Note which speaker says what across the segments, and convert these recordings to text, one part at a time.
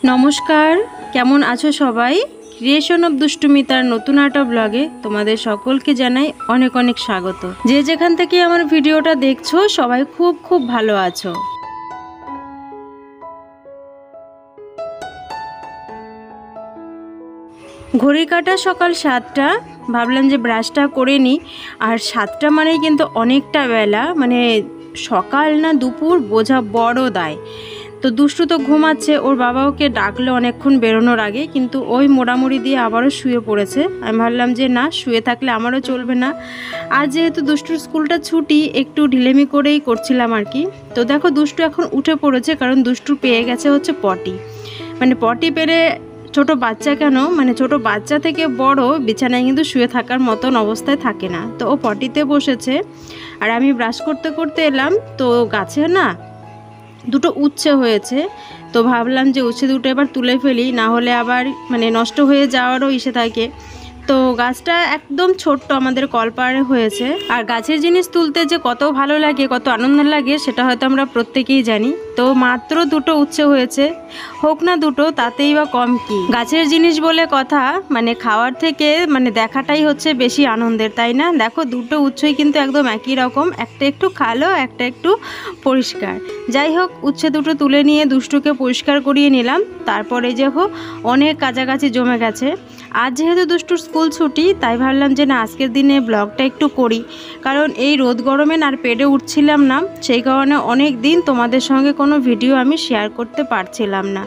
Speaker 1: নমস্কার, কেমন আছো সবাই? ক্রিয়েশন অফ দুষ্টুমিতার নতুন একটা ব্লগে তোমাদের সকলকে জানাই অনেক অনেক স্বাগত। যে যেখান থেকে আমার ভিডিওটা দেখছো সবাই খুব খুব ভালো আছো। ঘড়ি কাটা সকাল 7টা। ভাবলাম যে ব্রাশটা করে নিই। আর 7টা মানেই কিন্তু অনেকটা বেলা, মানে সকাল না দুপুর বোঝা বড় দায়। তো দুষ্টু তো ঘুমাচ্ছে, ওর বাবা ওকে ডাকলো অনেকক্ষণ বেরোনোর আগে, কিন্তু ওই মোড়ামুড়ি দিয়ে আবারও শুয়ে পড়েছে। আমি ভাবলাম যে না, শুয়ে থাকলে আমারও চলবে না। আজ যেহেতু দুষ্টুর স্কুলটা ছুটি, একটু ঢিলেমি করেই করছিলাম আর কি। তো দেখো দুষ্টু এখন উঠে পড়েছে, কারণ দুষ্টু পেয়ে গেছে হচ্ছে পটি। মানে পটি পেরে ছোট বাচ্চা কেন, মানে ছোট বাচ্চা থেকে বড় বিছানায় কিন্তু শুয়ে থাকার মতন অবস্থায় থাকে না। তো ও পটিতে বসেছে, আর আমি ব্রাশ করতে করতে এলাম। তো গাছে না দুটো উচ্ছে হয়েছে, তো ভাবলাম যে উচ্ছে দুটো এবার তুলে ফেলি, না হলে আবার মানে নষ্ট হয়ে যাওয়ারও ইসে থাকে। তো গাছটা একদম ছোট্ট আমাদের কলপাড়ে হয়েছে, আর গাছের জিনিস তুলতে যে কত ভালো লাগে, কত আনন্দ লাগে সেটা হয়তো আমরা প্রত্যেকেই জানি। তো মাত্র দুটো উচ্ছে হয়েছে, হোক না দুটো, তাতেই বা কম কি। গাছের জিনিস বলে কথা, মানে খাওয়ার থেকে মানে দেখাটাই হচ্ছে বেশি আনন্দের, তাই না? দেখো দুটো উচ্ছই কিন্তু একদম একই রকম, একটা একটু কালো, একটা একটু পরিষ্কার। যাই হোক, উচ্ছে দুটো তুলে নিয়ে দুষ্টুকে পরিষ্কার করিয়ে নিলাম। তারপরে দেখো অনেক কাছাকাছি জমে গেছে। আজ যেহেতু দুষ্টুর স্কুল ছুটি, তাই ভাবলাম যে না, আজকের দিনে ব্লগটা একটু করি, কারণ এই রোদ গরমে আর পেরে উঠছিলাম না, সেই কারণে অনেক দিন তোমাদের সঙ্গে কোনো ভিডিও আমি শেয়ার করতে পারছিলাম না।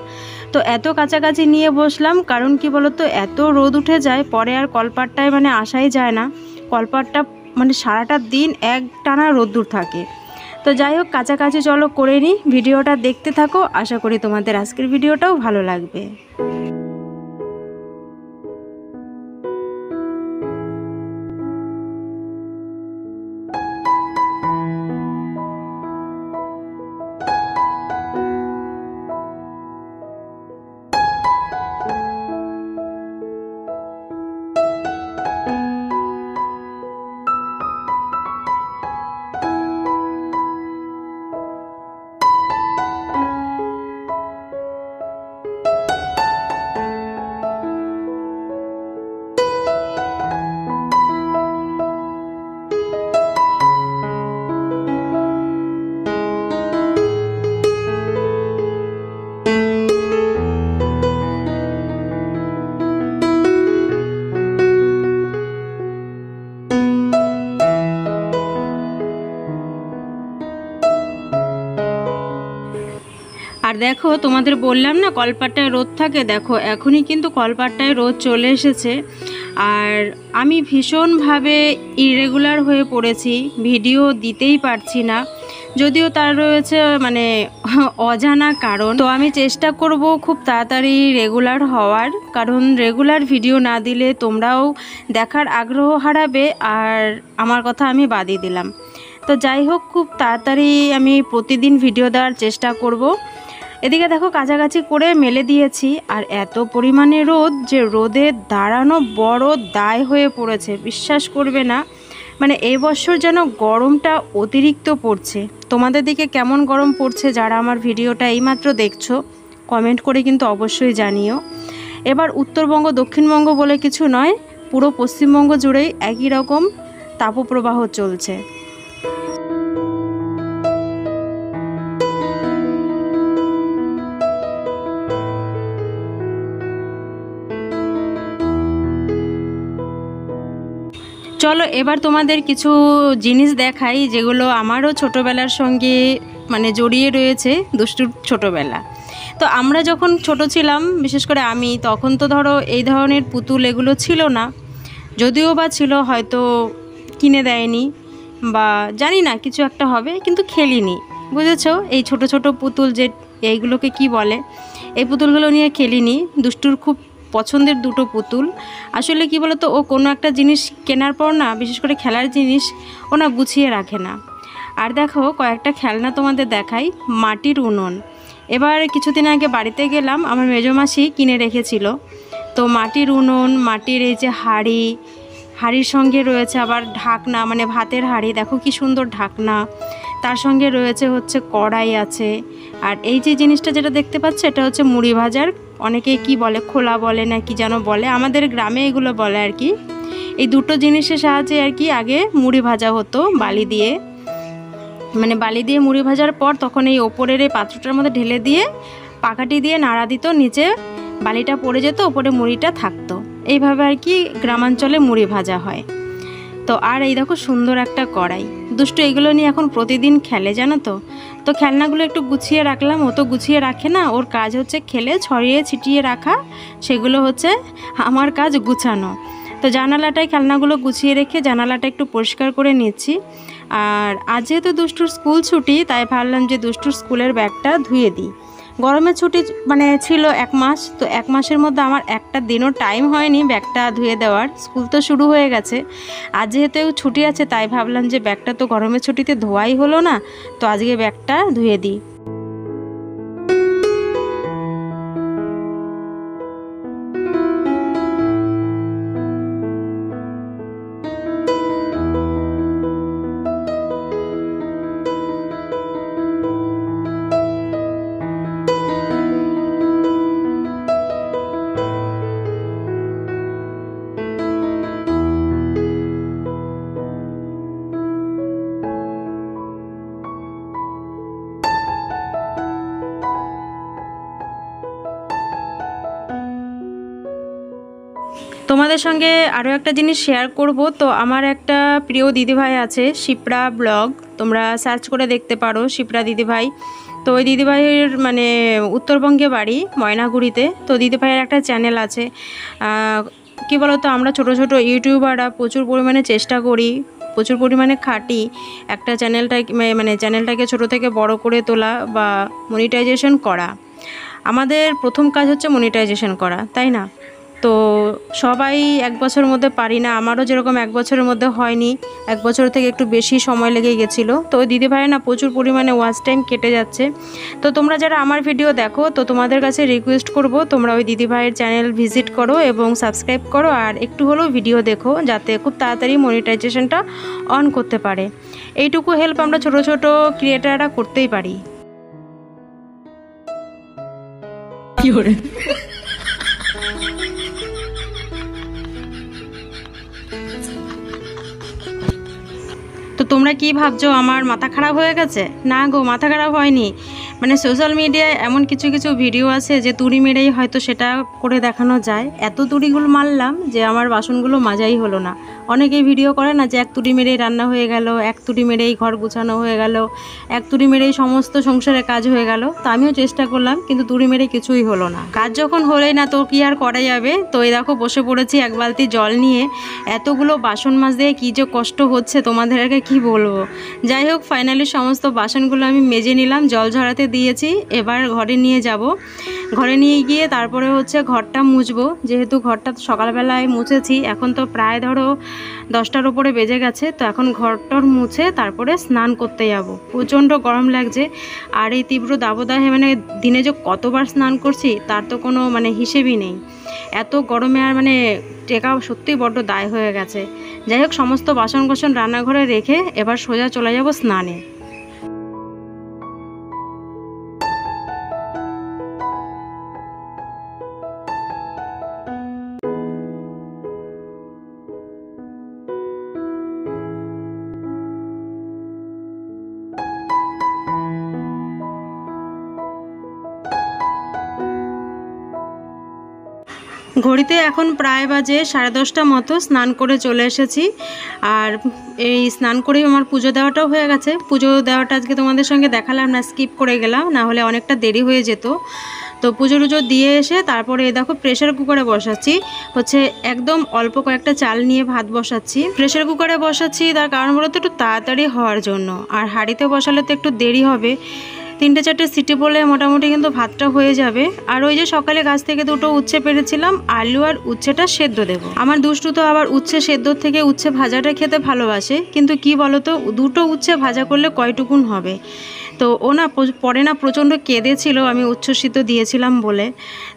Speaker 1: তো এত কাছাকাছি নিয়ে বসলাম, কারণ কি বলতো, এত রোদ উঠে যায় পরে আর কলপাটটায় মানে আসাই যায় না। কলপাটটা মানে সারাটা দিন এক টানা রোদ্দুর থাকে। তো যাই হোক, কাছাকাছি চলো করে নিই, ভিডিওটা দেখতে থাকো, আশা করি তোমাদের আজকের ভিডিওটাও ভালো লাগবে। আর দেখো, তোমাদের বললাম না কলপাট্টায় রোদ থাকে, দেখো এখনই কিন্তু কলপাট্টায় রোদ চলে এসেছে। আর আমি ভীষণভাবে ইরেগুলার হয়ে পড়েছি, ভিডিও দিতেই পারছি না, যদিও তার রয়েছে মানে অজানা কারণ। তো আমি চেষ্টা করব খুব তাড়াতাড়ি রেগুলার হওয়ার, কারণ রেগুলার ভিডিও না দিলে তোমরাও দেখার আগ্রহ হারাবে, আর আমার কথা আমি বাদই দিলাম। তো যাই হোক, খুব তাড়াতাড়ি আমি প্রতিদিন ভিডিও দেওয়ার চেষ্টা করব। এদিকে দেখো কাছাকাছি করে মেলে দিয়েছি, আর এত পরিমাণে রোদ যে রোদে দাঁড়ানো বড় দায় হয়ে পড়েছে, বিশ্বাস করবে না। মানে এই বছর যেন গরমটা অতিরিক্ত পড়ছে। তোমাদের দিকে কেমন গরম পড়ছে, যারা আমার ভিডিওটা এইমাত্র দেখছো কমেন্ট করে কিন্তু অবশ্যই জানিও। এবার উত্তরবঙ্গ দক্ষিণবঙ্গ বলে কিছু নয়, পুরো পশ্চিমবঙ্গ জুড়েই একই রকম তাপপ্রবাহ চলছে। চলো এবার তোমাদের কিছু জিনিস দেখাই, যেগুলো আমারও ছোটোবেলার সঙ্গে মানে জড়িয়ে রয়েছে, দুষ্টুর ছোটোবেলা। তো আমরা যখন ছোট ছিলাম, বিশেষ করে আমি, তখন তো ধরো এই ধরনের পুতুল এগুলো ছিল না, যদিও বা ছিল হয়তো কিনে দেয়নি, বা জানি না কিছু একটা হবে, কিন্তু খেলিনি, বুঝেছো? এই ছোট ছোট পুতুল যে এইগুলোকে কি বলে, এই পুতুলগুলো নিয়ে খেলিনি। দুষ্টুর খুব পছন্দের দুটো পুতুল। আসলে কি বলতো, ও কোনো একটা জিনিস কেনার পর না, বিশেষ করে খেলার জিনিস, ও না গুছিয়ে রাখে না। আর দেখো কয়েকটা খেলনা তোমাদের দেখাই। মাটির উনুন, এবার কিছুদিন আগে বাড়িতে গেলাম, আমার মেজমাসি কিনে রেখেছিল। তো মাটির উনুন, মাটির এই যে হাঁড়ি, হাঁড়ির সঙ্গে রয়েছে আবার ঢাকনা, মানে ভাতের হাঁড়ি, দেখো কি সুন্দর ঢাকনা। তার সঙ্গে রয়েছে হচ্ছে কড়াই আছে, আর এই যে জিনিসটা যেটা দেখতে পাচ্ছে এটা হচ্ছে মুড়ি ভাজার, অনেকে কি বলে খোলা বলে না কি যেন বলে, আমাদের গ্রামে এগুলো বলে আর কি। এই দুটো জিনিসের সাহায্যে আর কি আগে মুড়ি ভাজা হতো বালি দিয়ে, মানে বালি দিয়ে মুড়ি ভাজার পর তখন এই ওপরের এই পাত্রটার মধ্যে ঢেলে দিয়ে পাকাটি দিয়ে নাড়া দিত, নিচে বালিটা পড়ে যেত, ওপরে মুড়িটা থাকতো। এইভাবে আর কি গ্রামাঞ্চলে মুড়ি ভাজা হয়। তো আর এই দেখো সুন্দর একটা কড়াই, দুষ্টু এগুলো নিয়ে এখন প্রতিদিন খেলে জানো তো। তো খেলনাগুলো একটু গুছিয়ে রাখলাম, ও তো গুছিয়ে রাখে না, ওর কাজ হচ্ছে খেলে ছড়িয়ে ছিটিয়ে রাখা, সেগুলো হচ্ছে আমার কাজ গুছানো। তো জানালাটায় খেলনাগুলো গুছিয়ে রেখে জানালাটা একটু পরিষ্কার করে নিচ্ছি। আর আজ যেহেতু দুষ্টুর স্কুল ছুটি, তাই ভাবলাম যে দুষ্টুর স্কুলের ব্যাগটা ধুয়ে দিই। গরমের ছুটি মানে ছিল 1 মাস, তো 1 মাসের মধ্যে আমার একটা দিনও টাইম হয়নি ব্যাগটা ধুয়ে দেওয়ার, স্কুল তো শুরু হয়ে গেছে। আজ যেহেতু ছুটি আছে তাই ভাবলাম যে ব্যাগটা তো গরমের ছুটিতে ধোয়াই হলো না, তো আজকে ব্যাগটা ধুয়ে দিই। তোমাদের সঙ্গে আরও একটা জিনিস শেয়ার করব। তো আমার একটা প্রিয় দিদিভাই আছে, শিপ্রা ব্লগ, তোমরা সার্চ করে দেখতে পারো শিপ্রা দিদিভাই। তো ওই দিদিভাইয়ের মানে উত্তরবঙ্গে বাড়ি ময়নাগুড়িতে। তো দিদিভাইয়ের একটা চ্যানেল আছে। কি বলো তো, আমরা ছোট ছোট ইউটিউবাররা প্রচুর পরিমাণে চেষ্টা করি, প্রচুর পরিমাণে খাটি একটা চ্যানেলটাকে ছোট থেকে বড় করে তোলা বা মনিটাইজেশন করা। আমাদের প্রথম কাজ হচ্ছে মনিটাইজেশন করা, তাই না? তো সবাই 1 বছরের মধ্যে পারি না, আমারও যেরকম 1 বছরের মধ্যে হয়নি, 1 বছর থেকে একটু বেশি সময় লেগে গেছিলো। তো ওই দিদিভাই না প্রচুর পরিমাণে ওয়াচ টাইম কেটে যাচ্ছে। তো তোমরা যারা আমার ভিডিও দেখো, তো তোমাদের কাছে রিকোয়েস্ট করব তোমরা ওই দিদিভাইয়ের চ্যানেল ভিজিট করো এবং সাবস্ক্রাইব করো, আর একটু হলেও ভিডিও দেখো, যাতে খুব তাড়াতাড়ি মনিটাইজেশনটা অন করতে পারে। এইটুকু হেল্প আমরা ছোট ছোট ক্রিয়েটাররা করতেই পারি। কি করে তো তোমরা কি ভাবছো আমার মাথা খারাপ হয়ে গেছে? না গো, মাথা খারাপ হয়নি। মানে সোশ্যাল মিডিয়ায় এমন কিছু কিছু ভিডিও আছে যে তুড়ি মেরেই হয়তো সেটা করে দেখানো যায়। এত তুড়িগুলো মারলাম যে আমার বাসনগুলো মাজাই হলো না। অনেকেই ভিডিও করে না যে 1 তুড়ি মেরেই রান্না হয়ে গেল, 1 তুড়ি মেরেই ঘর গুছানো হয়ে গেল, 1 তুড়ি মেরেই সমস্ত সংসারের কাজ হয়ে গেল। তো আমিও চেষ্টা করলাম, কিন্তু তুড়ি মেরে কিছুই হলো না। কাজ যখন হলোই না তো কি আর করা যাবে। তো এই দেখো বসে পড়েছি 1 বালতি জল নিয়ে। এতগুলো বাসন মাজতে কী যে কষ্ট হচ্ছে তোমাদেরকে কি বলবো। যাই হোক, ফাইনালি সমস্ত বাসনগুলো আমি মেজে নিলাম, জল ঝরাতে দিয়েছি। এবার ঘরে নিয়ে যাব, ঘরে নিয়ে গিয়ে তারপরে হচ্ছে ঘরটা মুছবো। যেহেতু ঘরটা সকালবেলায় মুছেছি, এখন তো প্রায় ধরো 10টার উপরে বেজে গেছে। তো এখন ঘরটর মুছে তারপরে স্নান করতে যাব। প্রচণ্ড গরম লাগছে, আর এই তীব্র দাবদাহে মানে দিনে যে কতবার স্নান করছি তার তো কোনো মানে হিসেবই নেই। এত গরমে আর মানে টেকা সত্যিই বড্ড দায় হয়ে গেছে। যাই হোক, সমস্ত বাসন কোসন রান্নাঘরে রেখে এবার সোজা চলে যাব স্নানে। ঘড়িতে এখন প্রায় বাজে 10:30 মতো। স্নান করে চলে এসেছি, আর এই স্নান করেই আমার পুজো দেওয়াটাও হয়ে গেছে। পুজো দেওয়াটা আজকে তোমাদের সঙ্গে দেখালাম না, স্কিপ করে গেলাম, না হলে অনেকটা দেরি হয়ে যেত। তো পুজো টুজো দিয়ে এসে তারপরে দেখো প্রেশার কুকারে বসাচ্ছি, হচ্ছে একদম অল্প কয়েকটা চাল নিয়ে ভাত বসাচ্ছি। প্রেশার কুকারে বসাচ্ছি তার কারণ বলতে একটু তাড়াতাড়ি হওয়ার জন্য, আর হাঁড়িতে বসালে তো একটু দেরি হবে। 3-4টে সিটি পড়লে মোটামুটি কিন্তু ভাতটা হয়ে যাবে। আর ওই যে সকালে গাছ থেকে 2টো উচ্ছে পেরেছিলাম, আলু আর উচ্ছেটা সেদ্ধ দেবো। আমার দুষ্টু তো আবার উচ্ছে সেদ্ধর থেকে উচ্ছে ভাজাটা খেতে ভালোবাসে, কিন্তু কি বলতো, 2টো উচ্ছে ভাজা করলে কয়টুকুন হবে। তো ও না পরে না প্রচণ্ড কেঁদেছিল আমি উচ্ছে সিদ্ধ দিয়েছিলাম বলে।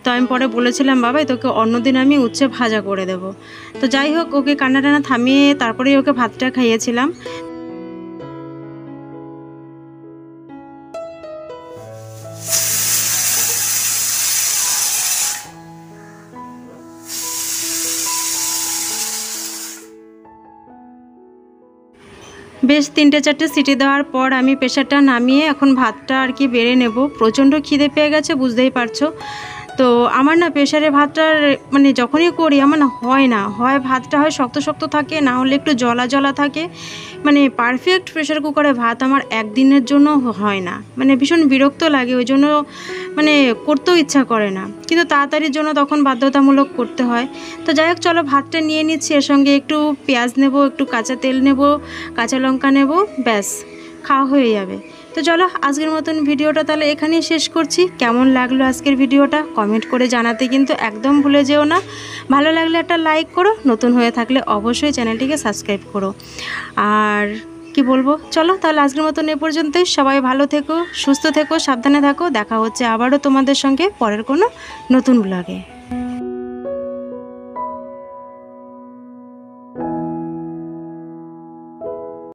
Speaker 1: তো আমি পরে বলেছিলাম, বাবা তোকে অন্যদিন আমি উচ্ছে ভাজা করে দেব। তো যাই হোক, ওকে কান্না টানা থামিয়ে তারপরেই ওকে ভাতটা খাইয়েছিলাম। বেশ 3-4টে সিটি দেওয়ার পর আমি প্রেশারটা নামিয়ে এখন ভাতটা আর কি বেড়ে নেব। প্রচণ্ড খিদে পেয়ে গেছে, বুঝতেই পারছো। তো আমার না প্রেশারে ভাতটা মানে যখনই করি আমার না হয় ভাতটা হয় শক্ত শক্ত থাকে, না হলে একটু জলা জলা থাকে। মানে পারফেক্ট প্রেশার কুকারে ভাত আমার একদিনের জন্য হয় না, মানে ভীষণ বিরক্ত লাগে। ওই জন্য মানে করতেও ইচ্ছা করে না, কিন্তু তাড়াতাড়ির জন্য তখন বাধ্যতামূলক করতে হয়। তো যাই হোক, চলো ভাতটা নিয়ে নিচ্ছি, এর সঙ্গে একটু পেঁয়াজ নেব, একটু কাঁচা তেল নেব, কাঁচা লঙ্কা নেব, ব্যাস খাওয়া হয়ে যাবে। তো চলো আজকের মতন ভিডিওটা তাহলে এখানেই শেষ করছি। কেমন লাগলো আজকের ভিডিওটা কমেন্ট করে জানাতে কিন্তু একদম ভুলে যেও না। ভালো লাগলে একটা লাইক করো, নতুন হয়ে থাকলে অবশ্যই চ্যানেলটিকে সাবস্ক্রাইব করো। আর কি বলবো, চলো তাহলে আজকের মতন এ পর্যন্তই। সবাই ভালো থেকো, সুস্থ থেকো, সাবধানে থাকো। দেখা হচ্ছে আবারও তোমাদের সঙ্গে পরের কোনো নতুন ব্লগে।